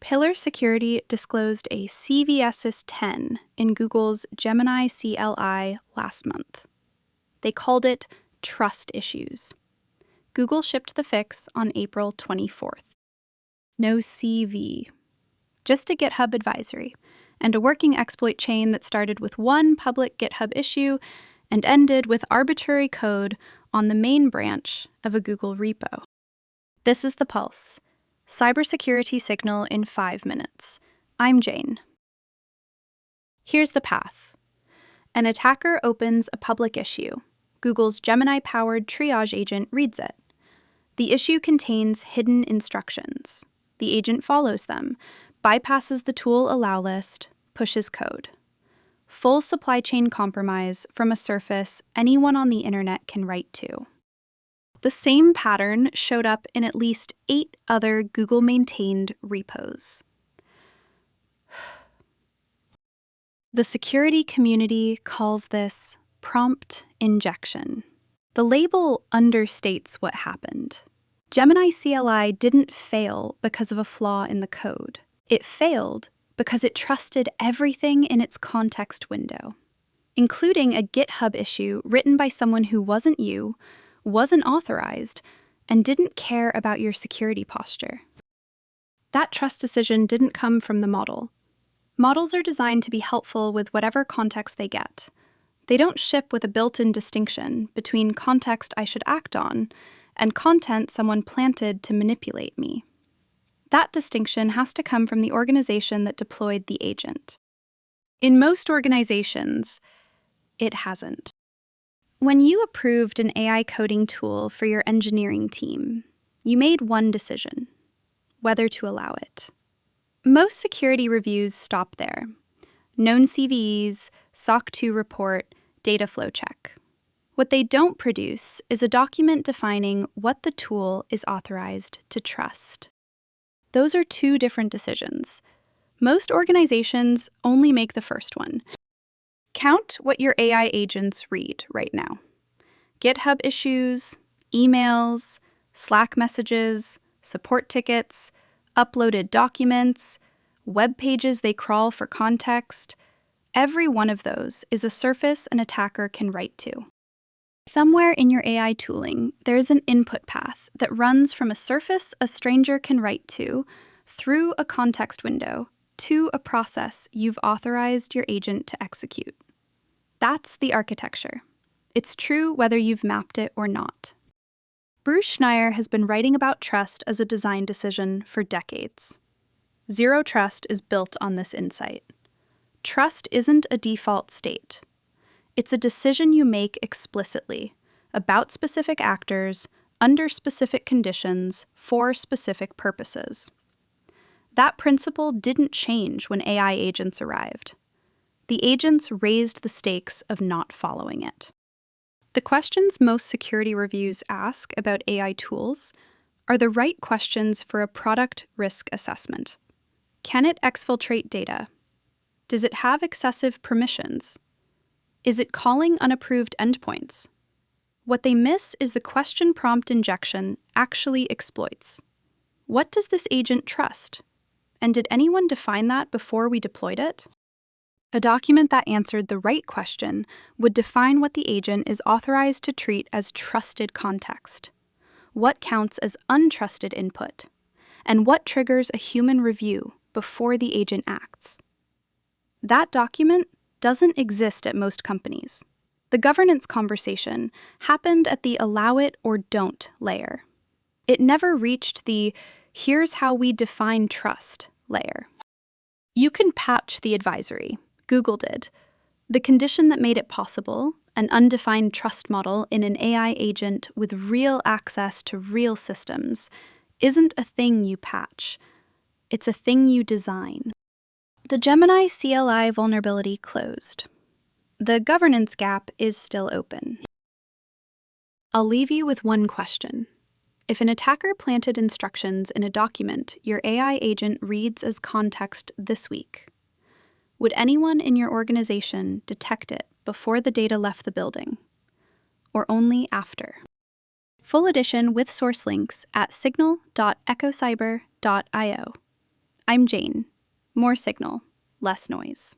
Pillar Security disclosed a CVSS 10 in Google's Gemini CLI last month. They called it trust issues. Google shipped the fix on April 24th. No CV, just a GitHub advisory, and a working exploit chain that started with one public GitHub issue and ended with arbitrary code on the main branch of a Google repo. This is The Pulse. Cybersecurity signal in 5 minutes. I'm Jane. Here's the path. An attacker opens a public issue. Google's Gemini-powered triage agent reads it. The issue contains hidden instructions. The agent follows them, bypasses the tool allow list, pushes code. Full supply chain compromise from a surface anyone on the internet can write to. The same pattern showed up in at least 8 other Google-maintained repos. The security community calls this prompt injection. The label understates what happened. Gemini CLI didn't fail because of a flaw in the code. It failed because it trusted everything in its context window, including a GitHub issue written by someone who wasn't you, wasn't authorized, and didn't care about your security posture. That trust decision didn't come from the model. Models are designed to be helpful with whatever context they get. They don't ship with a built-in distinction between context I should act on and content someone planted to manipulate me. That distinction has to come from the organization that deployed the agent. In most organizations, it hasn't. When you approved an AI coding tool for your engineering team, you made one decision: whether to allow it. Most security reviews stop there. Known CVEs, SOC 2 report, data flow check. What they don't produce is a document defining what the tool is authorized to trust. Those are 2 different decisions. Most organizations only make the first one. Count what your AI agents read right now. GitHub issues, emails, Slack messages, support tickets, uploaded documents, web pages they crawl for context. Every one of those is a surface an attacker can write to. Somewhere in your AI tooling, there's an input path that runs from a surface a stranger can write to, through a context window, to a process you've authorized your agent to execute. That's the architecture. It's true whether you've mapped it or not. Bruce Schneier has been writing about trust as a design decision for decades. Zero Trust is built on this insight. Trust isn't a default state. It's a decision you make explicitly, about specific actors, under specific conditions, for specific purposes. That principle didn't change when AI agents arrived. The agents raised the stakes of not following it. The questions most security reviews ask about AI tools are the right questions for a product risk assessment. Can it exfiltrate data? Does it have excessive permissions? Is it calling unapproved endpoints? What they miss is the question prompt injection actually exploits. What does this agent trust? And did anyone define that before we deployed it? A document that answered the right question would define what the agent is authorized to treat as trusted context, what counts as untrusted input, and what triggers a human review before the agent acts. That document doesn't exist at most companies. The governance conversation happened at the allow it or don't layer. It never reached the here's how we define trust layer. You can patch the advisory. Google did. The condition that made it possible, an undefined trust model in an AI agent with real access to real systems, isn't a thing you patch. It's a thing you design. The Gemini CLI vulnerability closed. The governance gap is still open. I'll leave you with one question. If an attacker planted instructions in a document your AI agent reads as context this week, would anyone in your organization detect it before the data left the building, or only after? Full edition with source links at signal.echocyber.io. I'm Jane. More signal, less noise.